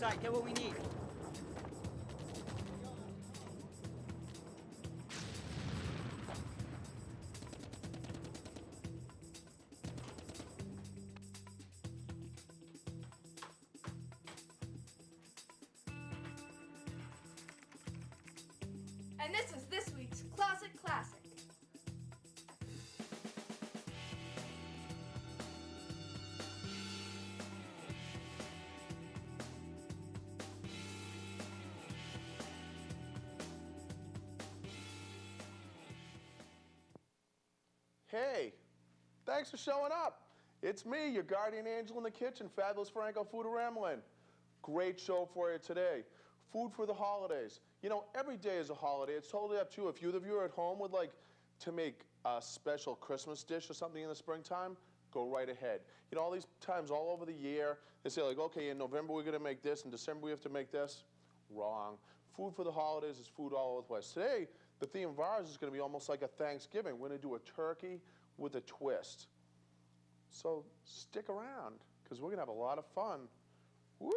inside. Get what we need. And this is this week's Closet Classic. Hey, thanks for showing up. It's me, your guardian angel in the kitchen, Fabulous Franko, Foodaramaland. Great show for you today. Food for the holidays. You know, every day is a holiday. It's totally up to you. If you of you are at home would like to make a special Christmas dish or something in the springtime, go right ahead. You know, all these times all over the year, they say like, okay, in November we're gonna make this, in December we have to make this. Wrong. Food for the holidays is food all over the place. Today, the theme of ours is gonna be almost like a Thanksgiving. We're gonna do a turkey with a twist. So stick around, because we're gonna have a lot of fun. Woo!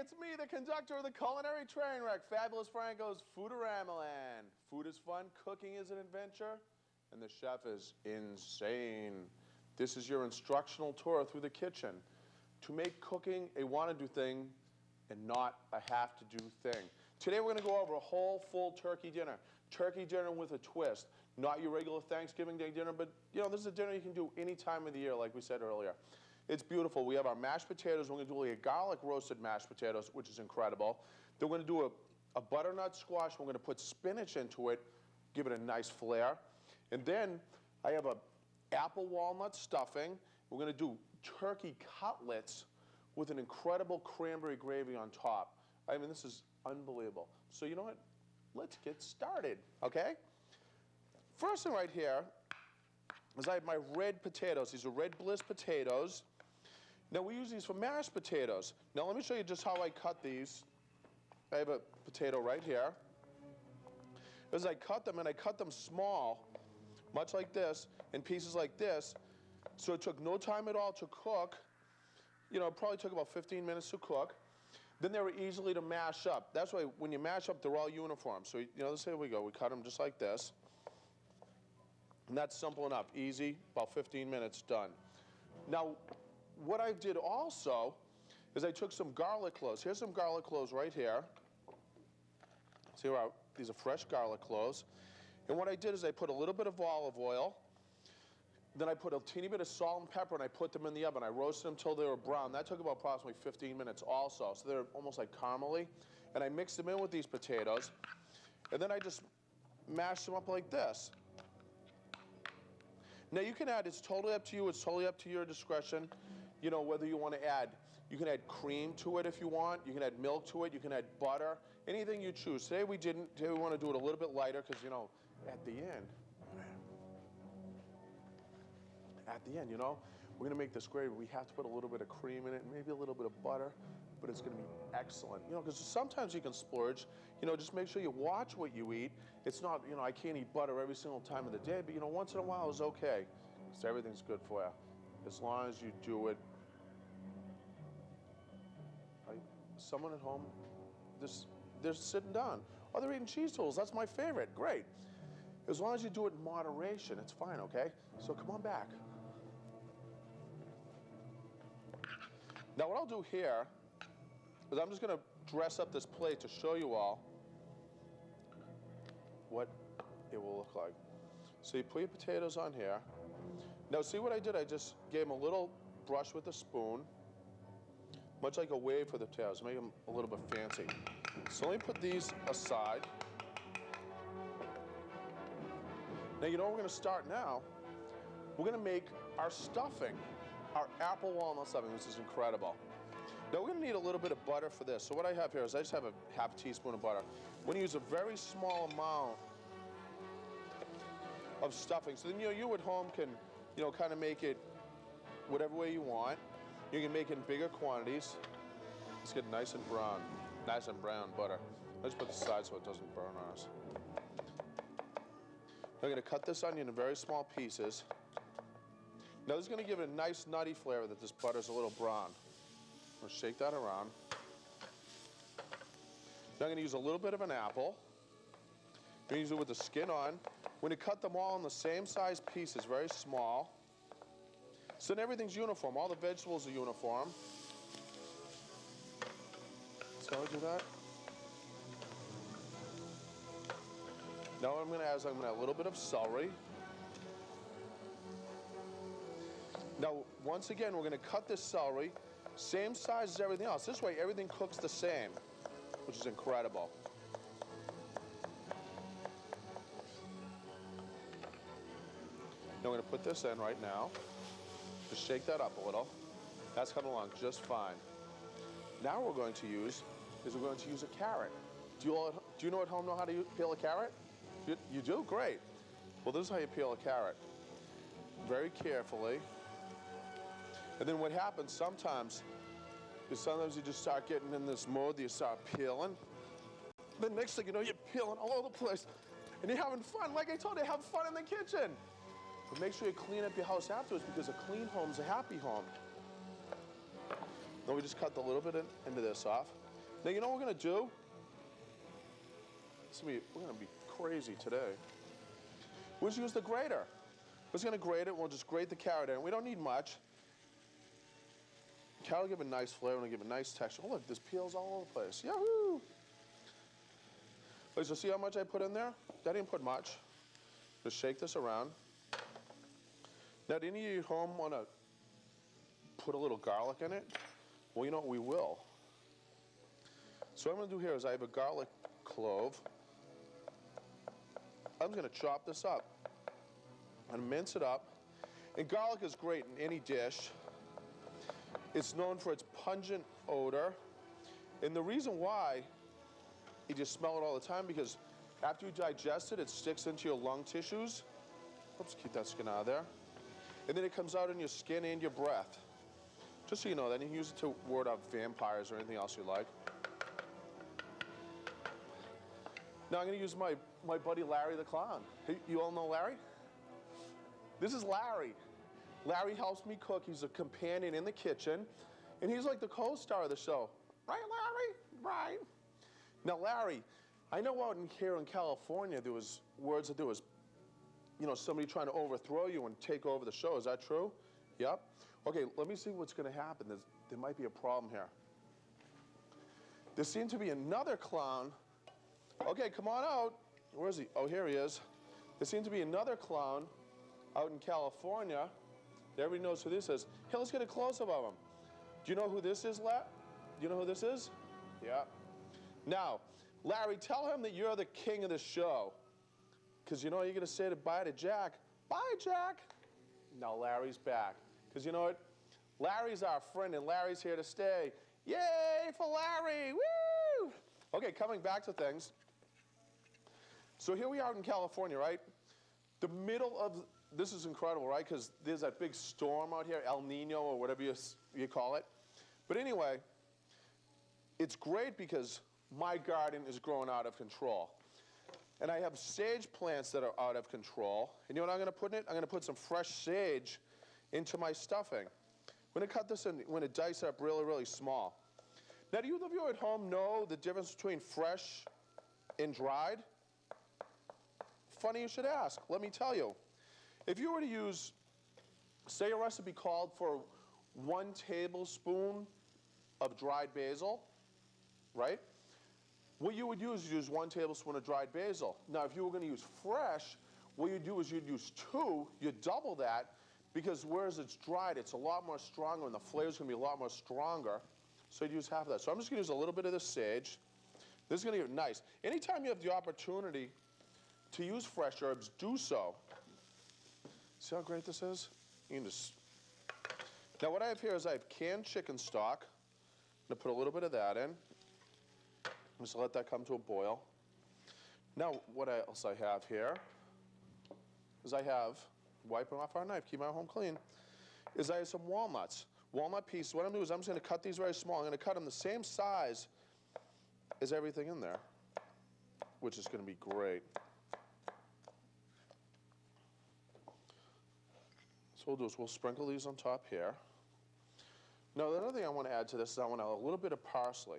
It's me, the conductor of the culinary train wreck, Fabulous Franko's Foodaramaland. Food is fun, cooking is an adventure, and the chef is insane. This is your instructional tour through the kitchen to make cooking a want-to-do thing and not a have-to-do thing. Today we're going to go over a whole full turkey dinner. Turkey dinner with a twist. Not your regular Thanksgiving Day dinner, but you know, this is a dinner you can do any time of the year, like we said earlier. It's beautiful. We have our mashed potatoes. We're going to do a garlic roasted mashed potatoes, which is incredible. Then we're going to do a butternut squash. We're going to put spinach into it, give it a nice flair. And then I have a apple walnut stuffing. We're going to do turkey cutlets with an incredible cranberry gravy on top. I mean, this is unbelievable. So you know what? Let's get started, okay? First thing right here is I have my red potatoes. These are Red Bliss potatoes. Now we use these for mashed potatoes. Now let me show you just how I cut these. I have a potato right here. As I cut them, and I cut them small, much like this, in pieces like this, so it took no time at all to cook. You know, it probably took about 15 minutes to cook. Then they were easily to mash up. That's why when you mash up, they're all uniform. So, you know, let's say we go. We cut them just like this. And that's simple enough, easy, about 15 minutes, done. Now, what I did also is I took some garlic cloves. Here's some garlic cloves right here. See, these are fresh garlic cloves. And what I did is I put a little bit of olive oil, then I put a teeny bit of salt and pepper, and I put them in the oven. I roasted them until they were brown. That took about approximately 15 minutes also, so they're almost like caramely. And I mixed them in with these potatoes, and then I just mashed them up like this. Now you can add, it's totally up to you, it's totally up to your discretion, you know, whether you want to add, you can add cream to it if you want, you can add milk to it, you can add butter, anything you choose. Today we didn't, today we want to do it a little bit lighter because, you know, at the end, you know, we're going to make this gravy. We have to put a little bit of cream in it, maybe a little bit of butter, but it's going to be excellent. You know, because sometimes you can splurge. You know, just make sure you watch what you eat. It's not, you know, I can't eat butter every single time of the day, but, you know, once in a while is okay. Because everything's good for you. As long as you do it. Someone at home, they're sitting down. Oh, they're eating cheese tools. That's my favorite. Great. As long as you do it in moderation, it's fine, okay? So come on back. Now what I'll do here is I'm just going to dress up this plate to show you all what it will look like. So you put your potatoes on here. Now see what I did? I just gave them a little brush with a spoon, much like a wave for the potatoes, make them a little bit fancy. So let me put these aside. Now you know what we're going to start now we're gonna make our stuffing, our apple walnut stuffing. This is incredible. Now we're gonna need a little bit of butter for this. So what I have here is I just have a half teaspoon of butter. We're gonna use a very small amount of stuffing. So then you at home can, kind of make it whatever way you want. You can make it in bigger quantities. Let's get nice and brown butter. Let's put the side so it doesn't burn on us. I'm gonna cut this onion in very small pieces. Now this is gonna give it a nice nutty flavor that this butter's a little brown. I'm gonna shake that around. Now I'm gonna use a little bit of an apple. I'm gonna use it with the skin on. We're gonna cut them all in the same size pieces, very small. So then everything's uniform. All the vegetables are uniform. So I'll do that. Now what I'm gonna add is I'm gonna add a little bit of celery. Now, once again, we're gonna cut this celery, same size as everything else. This way, everything cooks the same, which is incredible. Now I'm gonna put this in right now. Just shake that up a little. That's coming along just fine. Now what we're going to use a carrot. Do you know at home know how to peel a carrot? You do? Great. Well, this is how you peel a carrot. Very carefully. And then what happens sometimes is sometimes you just start getting in this mode that you start peeling. Then next thing you know, you're peeling all over the place. And you're having fun. Like I told you, have fun in the kitchen. But make sure you clean up your house afterwards because a clean home's a happy home. Then we just cut a little bit into this off. Now you know what we're gonna do? We're gonna be crazy today. We'll just use the grater. We're just gonna grate it. We'll just grate the carrot in. We don't need much. Carrot will give a nice flavor and give a nice texture. Oh look, this peels all over the place. Yahoo! Wait, so see how much I put in there? I didn't put much. Just shake this around. Now, do any of you at home want to put a little garlic in it? Well, you know what, we will. So what I'm going to do here is I have a garlic clove. I'm just going to chop this up and mince it up. And garlic is great in any dish. It's known for its pungent odor. And the reason why you just smell it all the time because after you digest it, it sticks into your lung tissues. Oops, keep that skin out of there. And then it comes out in your skin and your breath. Just so you know that, you can use it to ward off vampires or anything else you like. Now I'm going to use my buddy Larry the Clown. Hey, you all know Larry? This is Larry. Larry helps me cook. He's a companion in the kitchen. And he's like the co-star of the show. Right, Larry? Right. Now, Larry, I know out here in California there was words that there was somebody trying to overthrow you and take over the show. Is that true? Yep. Okay, let me see what's going to happen. There might be a problem here. There seemed to be another clown. Okay, come on out. Where is he? Oh, here he is. There seems to be another clown out in California. Everybody knows who this is. Hey, let's get a close-up of him. Do you know who this is, Do you know who this is? Yeah. Now, Larry, tell him that you're the king of the show. Because you know what you're going to say bye to Jack? Bye, Jack. Now Larry's back. Because you know what? Larry's our friend, and Larry's here to stay. Yay for Larry! Woo! Okay, coming back to things. So here we are in California, right? The middle of, this is incredible, right? Because there's that big storm out here, El Nino or whatever you call it. But anyway, it's great because my garden is growing out of control. And I have sage plants that are out of control. And you know what I'm going to put in it? I'm going to put some fresh sage into my stuffing. I'm going to cut this in, I'm going to dice it up really, really small. Now, do you of you at home know the difference between fresh and dried? Funny you should ask. Let me tell you. If you were to use, say a recipe called for 1 tablespoon of dried basil, right? What you would use is 1 tablespoon of dried basil. Now, if you were going to use fresh, what you'd do is you'd use 2, you'd double that, because whereas it's dried, it's a lot more stronger, and the flavor's going to be a lot more stronger. So you'd use half of that. So I'm just going to use a little bit of this sage. This is going to get nice. Anytime you have the opportunity to use fresh herbs, do so. See how great this is? You can just... Now what I have here is I have canned chicken stock. I'm going to put a little bit of that in. Just let that come to a boil. Now what else I have here is I have, wiping off our knife, keep my home clean, is I have some walnuts. Walnut pieces. What I'm going to do is I'm just going to cut these very small. I'm going to cut them the same size as everything in there, which is going to be great. So what we'll do is we'll sprinkle these on top here. Now, the other thing I want to add to this is I want to add a little bit of parsley,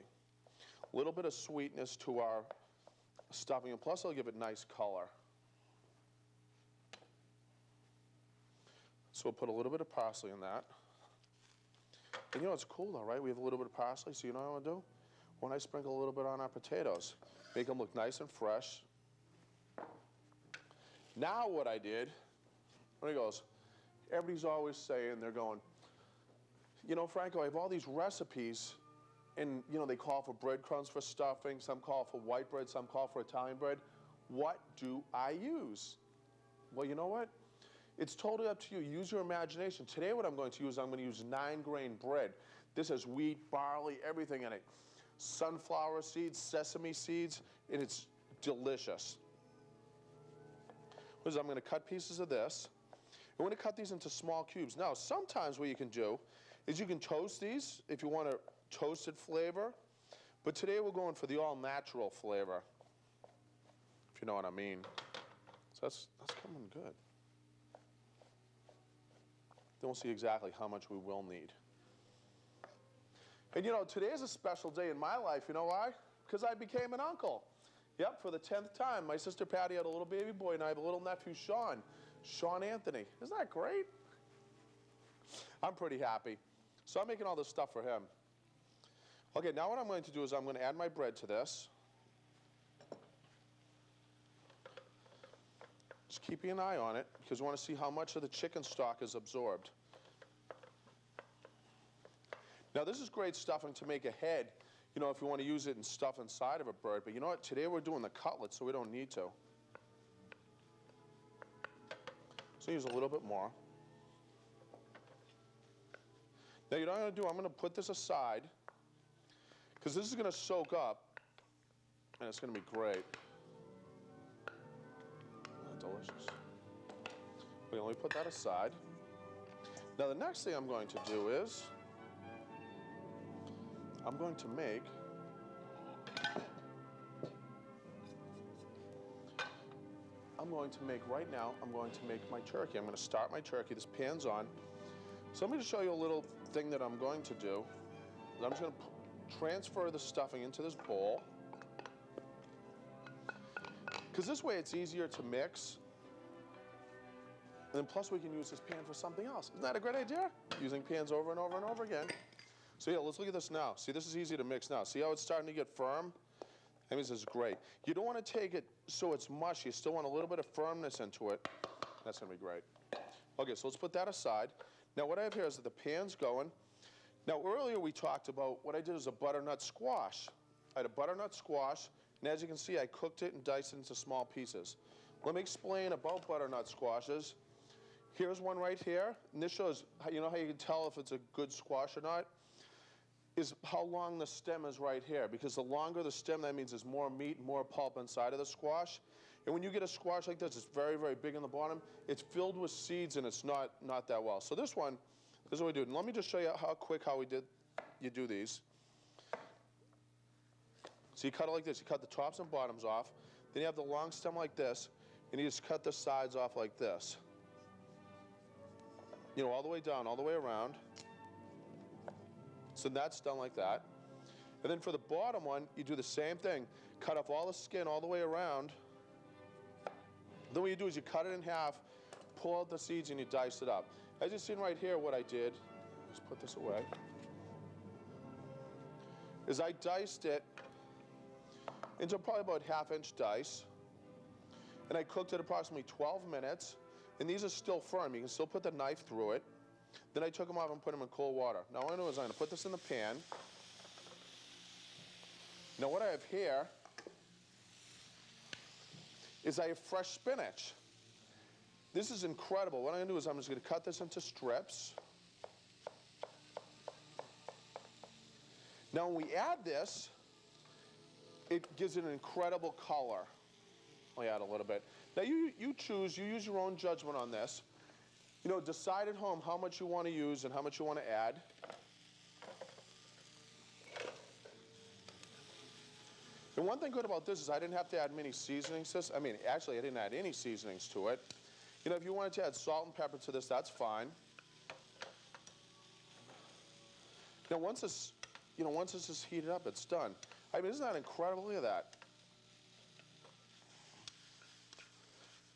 a little bit of sweetness to our stuffing, and plus it'll give it nice color. So we'll put a little bit of parsley in that. And you know, it's cool though, right? We have a little bit of parsley, so you know what I want to do? When I sprinkle a little bit on our potatoes, make them look nice and fresh. Now what I did, when he goes, everybody's always saying, they're going, you know, Franco, I have all these recipes, and, you know, they call for breadcrumbs for stuffing, some call for white bread, some call for Italian bread. What do I use? Well, you know what? It's totally up to you. Use your imagination. Today what I'm going to use 9-grain bread. This has wheat, barley, everything in it. Sunflower seeds, sesame seeds, and it's delicious. What is I'm going to cut pieces of this. I'm going to cut these into small cubes. Now, sometimes what you can do is you can toast these if you want a toasted flavor, but today we're going for the all-natural flavor, if you know what I mean. So that's coming good. Then we'll see exactly how much we will need. And you know, today is a special day in my life. You know why? Because I became an uncle. Yep, for the 10th time. My sister Patty had a little baby boy, and I have a little nephew, Sean Anthony. Isn't that great? I'm pretty happy. So I'm making all this stuff for him. Okay, now what I'm going to do is I'm going to add my bread to this. Just keeping an eye on it, because we want to see how much of the chicken stock is absorbed. Now this is great stuffing to make ahead, you know, if you want to use it and stuff inside of a bird. But you know what? Today we're doing the cutlets, so we don't need to. So use a little bit more. Now you know what I'm going to do? I'm going to put this aside, because this is going to soak up, and it's going to be great. Delicious. Okay, let me put that aside. Now the next thing I'm going to do is I'm going to make right now, I'm going to make my turkey. I'm going to start my turkey. This pan's on. So I'm going to show you a little thing that I'm going to do. I'm just going to transfer the stuffing into this bowl. Because this way it's easier to mix. And then plus we can use this pan for something else. Isn't that a great idea? Using pans over and over and over again. So yeah, let's look at this now. See, this is easy to mix now. See how it's starting to get firm? That means this is great. You don't want to take it so it's mushy. You still want a little bit of firmness into it. That's going to be great. Okay, so let's put that aside. Now what I have here is that the pan's going. Now earlier we talked about, what I did was a butternut squash. I had a butternut squash, and as you can see, I cooked it and diced it into small pieces. Let me explain about butternut squashes. Here's one right here, and this shows, you know how you can tell if it's a good squash or not? Is how long the stem is right here, because the longer the stem, that means there's more meat, more pulp inside of the squash. And when you get a squash like this, it's very, very big on the bottom. It's filled with seeds, and it's not that well. So this one, this is what we do. And let me just show you how you do these. So you cut it like this. You cut the tops and bottoms off. Then you have the long stem like this, and you just cut the sides off like this. You know, all the way down, all the way around. So that's done like that. And then for the bottom one, you do the same thing. Cut off all the skin all the way around. Then what you do is you cut it in half, pull out the seeds, and you dice it up. As you've seen right here, what I did, just put this away, is I diced it into probably about half-inch dice. And I cooked it approximately 12 minutes. And these are still firm. You can still put the knife through it. Then I took them off and put them in cold water. Now what I'm going to do is I'm going to put this in the pan. Now what I have here is I have fresh spinach. This is incredible. What I'm going to do is I'm just going to cut this into strips. Now when we add this, it gives it an incredible color. I'll add a little bit. Now you choose, you use your own judgment on this. You know, decide at home how much you want to use and how much you want to add. And one thing good about this is I didn't have to add many seasonings to this. I mean, actually, I didn't add any seasonings to it. You know, if you wanted to add salt and pepper to this, that's fine. Now, once this is heated up, it's done. I mean, isn't that incredible? Look at that.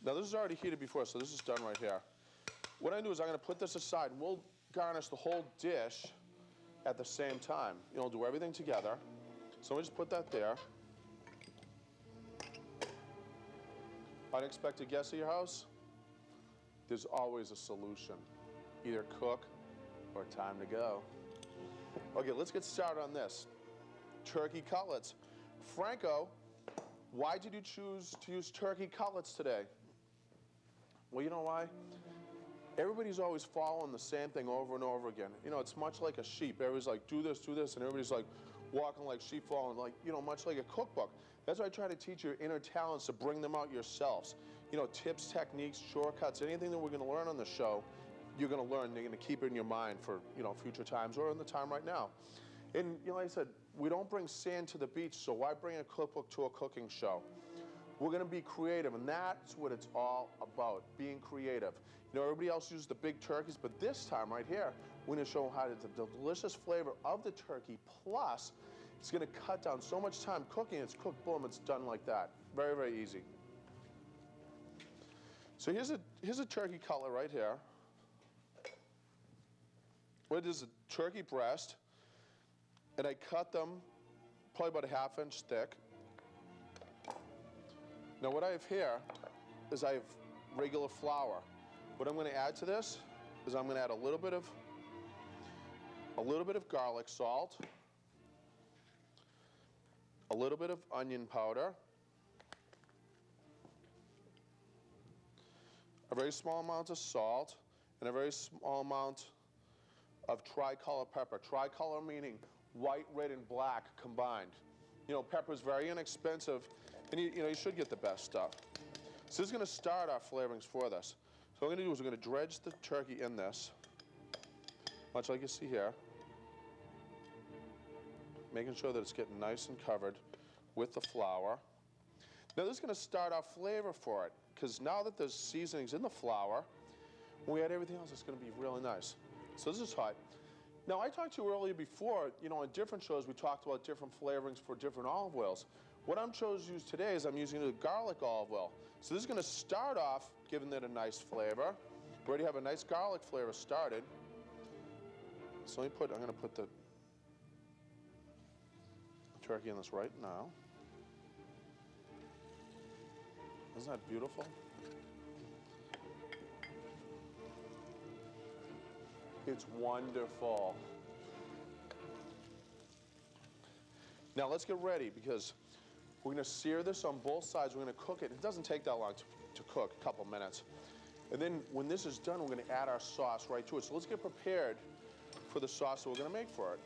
Now, this is already heated before, so this is done right here. What I'm going to do is I'm going to put this aside, and we'll garnish the whole dish at the same time. You know, do everything together. So we just put that there. Unexpected guests at your house? There's always a solution. Either cook or time to go. Okay, let's get started on this. Turkey cutlets. Franko, why did you choose to use turkey cutlets today? Well, you know why? Everybody's always following the same thing over and over again. You know, it's much like a sheep. Everybody's like, do this, and everybody's like walking like sheep following, like, you know, much like a cookbook. That's why I try to teach your inner talents to bring them out yourselves. You know, tips, techniques, shortcuts, anything that we're going to learn on the show, you're going to learn. You're going to keep it in your mind for, you know, future times or in the time right now. And, you know, like I said, we don't bring sand to the beach, so why bring a cookbook to a cooking show? We're going to be creative, and that's what it's all about, being creative. You know, everybody else uses the big turkeys, but this time right here, we're going to show how the delicious flavor of the turkey, plus it's going to cut down so much time cooking. It's cooked, boom, it's done like that. Very, very easy. So here's a turkey cutlet right here. What is a turkey breast, and I cut them probably about a ½ inch thick. Now what I have here is I have regular flour. What I'm going to add to this is I'm going to add a little bit of garlic salt, a little bit of onion powder, a very small amount of salt, and a very small amount of tricolor pepper. Tricolor meaning white, red, and black combined. You know, pepper is very inexpensive, and you should get the best stuff. So this is going to start our flavorings for this. So what we're going to do is we're going to dredge the turkey in this, much like you see here, making sure that it's getting nice and covered with the flour. Now this is going to start our flavor for it, because now that there's seasonings in the flour, when we add everything else, it's going to be really nice. So this is hot. Now I talked to you earlier before, you know, on different shows we talked about different flavorings for different olive oils. What I'm choosing to use today is I'm using the garlic olive oil. So this is going to start off giving it a nice flavor. We already have a nice garlic flavor started. So I'm going to put the turkey in this right now. Isn't that beautiful? It's wonderful. Now let's get ready, because we're going to sear this on both sides. We're going to cook it. It doesn't take that long to cook, a couple minutes. And then when this is done, we're going to add our sauce right to it. So let's get prepared for the sauce that we're going to make for it.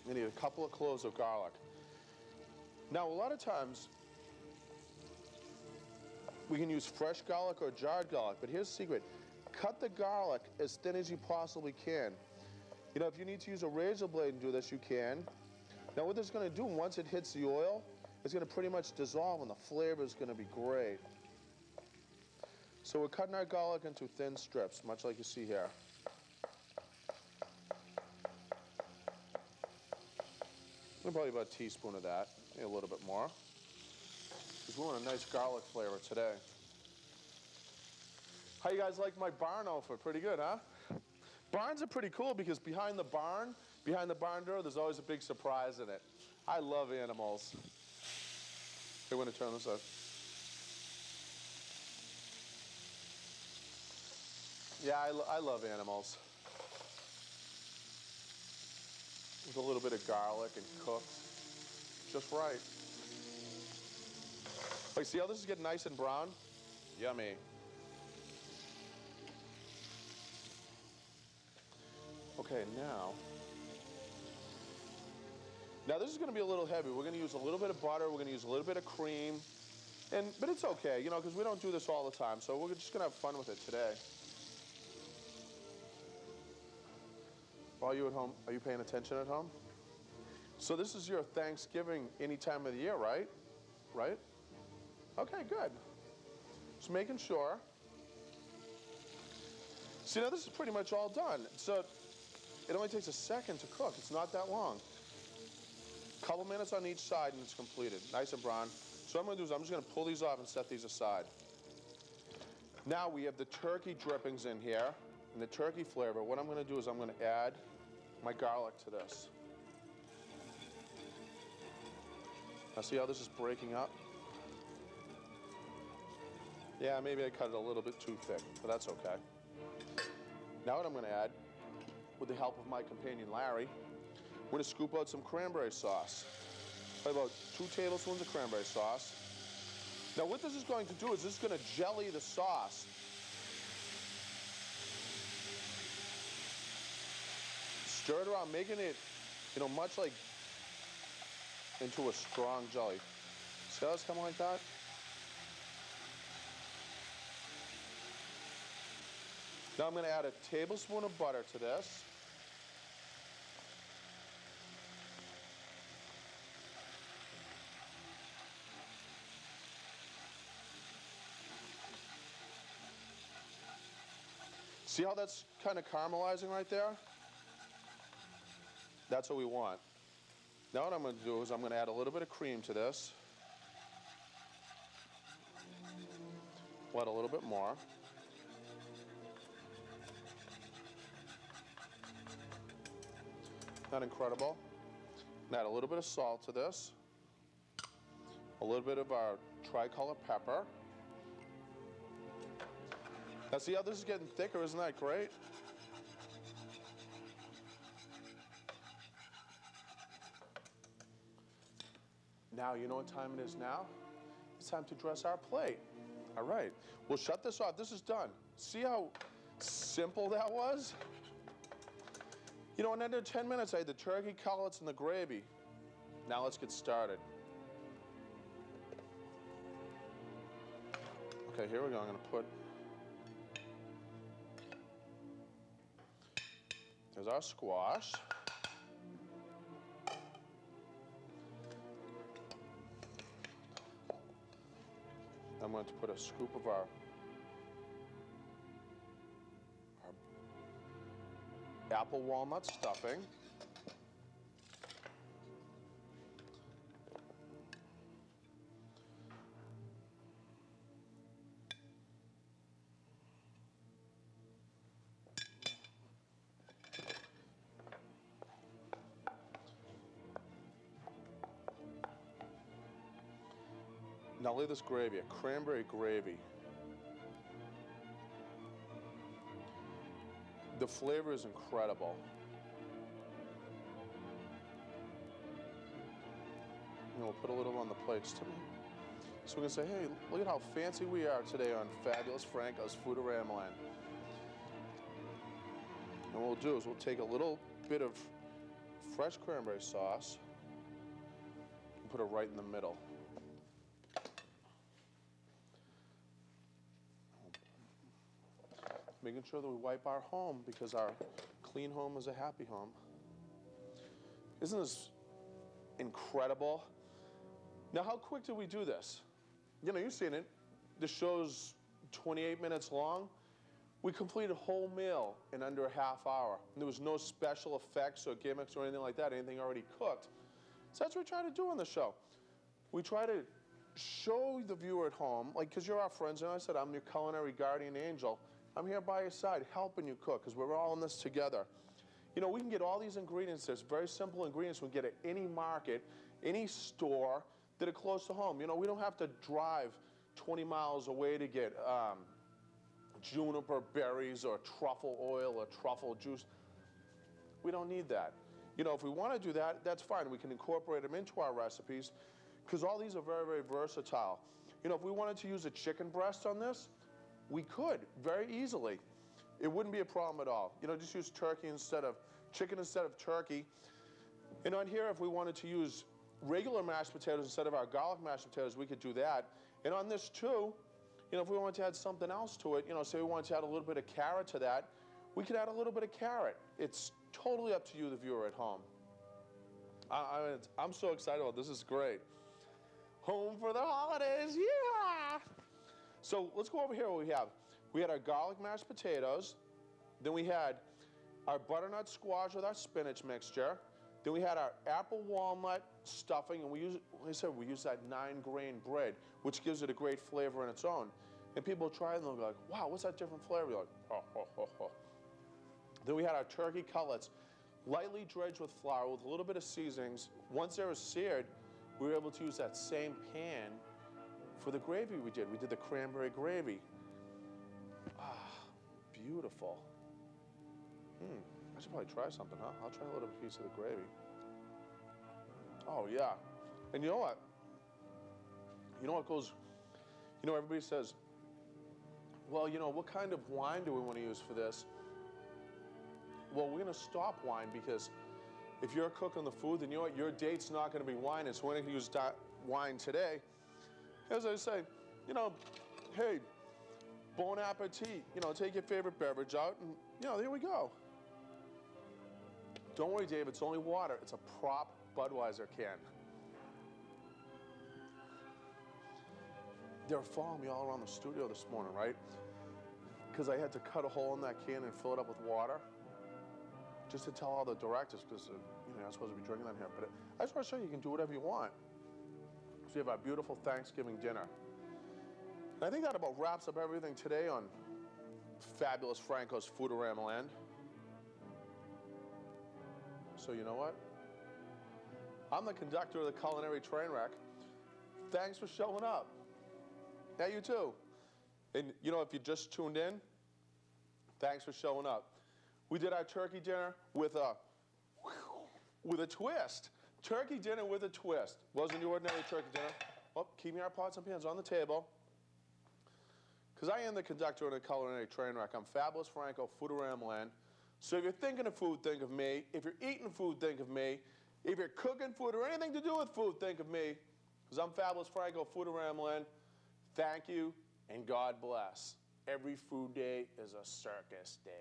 You need a couple of cloves of garlic. Now, a lot of times, we can use fresh garlic or jarred garlic, but here's the secret. Cut the garlic as thin as you possibly can. You know, if you need to use a razor blade and do this, you can. Now what this is going to do, once it hits the oil, it's going to pretty much dissolve and the flavor is going to be great. So we're cutting our garlic into thin strips, much like you see here. Probably about a teaspoon of that, maybe a little bit more. Because we want a nice garlic flavor today. How you guys like my barn outfit? Pretty good, huh? Barns are pretty cool because behind the barn door, there's always a big surprise in it. I love animals. Hey, we're going to turn this up. Yeah, I love animals. With a little bit of garlic and cooked. just right. Like, see how this is getting nice and brown? Yummy. Okay, now this is going to be a little heavy. We're going to use a little bit of butter. We're going to use a little bit of cream. But it's okay, you know, because we don't do this all the time. So we're just going to have fun with it today. While you at home, are you paying attention at home? So this is your Thanksgiving any time of the year, right? Right? Okay, good. Just making sure. See, now this is pretty much all done. So it only takes a second to cook. It's not that long. Couple minutes on each side and it's completed. Nice and brown. So what I'm going to do is I'm just going to pull these off and set these aside. Now we have the turkey drippings in here and the turkey flavor. What I'm going to do is I'm going to add my garlic to this. Now see how this is breaking up? Yeah, maybe I cut it a little bit too thick, but that's okay. Now what I'm going to add, with the help of my companion Larry, I'm going to scoop out some cranberry sauce. About 2 tablespoons of cranberry sauce. Now what this is going to do is this is going to jelly the sauce. Stir it around, making it, you know, much like into a strong jelly. See how it's coming like that? Now I'm going to add a tablespoon of butter to this. See how that's kind of caramelizing right there? That's what we want. Now what I'm going to do is I'm going to add a little bit of cream to this. We'll add a little bit more. Not incredible. And add a little bit of salt to this. A little bit of our tricolor pepper. Now see how this is getting thicker, isn't that great? Now, you know what time it is now? It's time to dress our plate. All right, we'll shut this off. This is done. See how simple that was? You know, in under 10 minutes, I had the turkey cutlets and the gravy. Now let's get started. Okay, here we go. I'm gonna put, there's our squash. I'm going to put a scoop of our apple walnut stuffing. Now look at this gravy, a cranberry gravy. The flavor is incredible. And we'll put a little on the plates too. So we're gonna say, hey, look at how fancy we are today on Fabulous Franko's Foodaramaland. And what we'll do is we'll take a little bit of fresh cranberry sauce and put it right in the middle. Making sure that we wipe our home because our clean home is a happy home. Isn't this incredible? Now, how quick did we do this? You know, you've seen it. The show's 28 minutes long. We completed a whole meal in under a half hour. And there was no special effects or gimmicks or anything like that, anything already cooked. So that's what we try to do on the show. We try to show the viewer at home, like, because you're our friends, and I said I'm your culinary guardian angel. I'm here by your side helping you cook because we're all in this together. You know, we can get all these ingredients. There's very simple ingredients we can get at any market, any store that are close to home. You know, we don't have to drive 20 miles away to get juniper berries or truffle oil or truffle juice. We don't need that. You know, if we want to do that, that's fine. We can incorporate them into our recipes because all these are very, very versatile. You know, if we wanted to use a chicken breast on this, we could very easily. It wouldn't be a problem at all. You know, just use chicken instead of turkey. And on here, if we wanted to use regular mashed potatoes instead of our garlic mashed potatoes, we could do that. And on this too, you know, if we wanted to add something else to it, you know, say we wanted to add a little bit of carrot to that, we could add a little bit of carrot. It's totally up to you, the viewer at home. I'm so excited about this. This is great. Home for the holidays, yeah! So let's go over here what we have. We had our garlic mashed potatoes. Then we had our butternut squash with our spinach mixture. Then we had our apple walnut stuffing, and we use, like I said, we use that 9-grain bread, which gives it a great flavor in its own. And people try it and they'll be like, wow, what's that different flavor? You're like, oh, oh, oh, oh. Then we had our turkey cutlets, lightly dredged with flour with a little bit of seasonings. Once they were seared, we were able to use that same pan for the gravy we did. We did the cranberry gravy. Ah, beautiful. I should probably try something, huh? I'll try a little piece of the gravy. Oh, yeah. And you know what? You know what goes, you know, everybody says, well, you know, what kind of wine do we want to use for this? Well, we're going to stop wine because if you're cooking the food, then you know what? Your date's not going to be wine, and so we're going to use wine today. As I say, you know, hey, bon appetit. You know, take your favorite beverage out, and, you know, there we go. Don't worry, Dave, it's only water. It's a prop Budweiser can. They were following me all around the studio this morning, right? Because I had to cut a hole in that can and fill it up with water. Just to tell all the directors, because you know, you're not supposed to be drinking that here. But I just want to show you, you can do whatever you want. So we have our beautiful Thanksgiving dinner. And I think that about wraps up everything today on Fabulous Franko's Foodaramaland. So you know what? I'm the conductor of the culinary train wreck. Thanks for showing up. Yeah, you too. And you know, if you just tuned in, thanks for showing up. We did our turkey dinner with a twist. Turkey dinner with a twist. Wasn't the ordinary turkey dinner. Well, keeping our pots and pans on the table. Because I am the conductor of the culinary train wreck. I'm Fabulous Franko, Foodaramaland. So if you're thinking of food, think of me. If you're eating food, think of me. If you're cooking food or anything to do with food, think of me. Because I'm Fabulous Franko, Foodaramaland. Thank you, and God bless. Every food day is a circus day.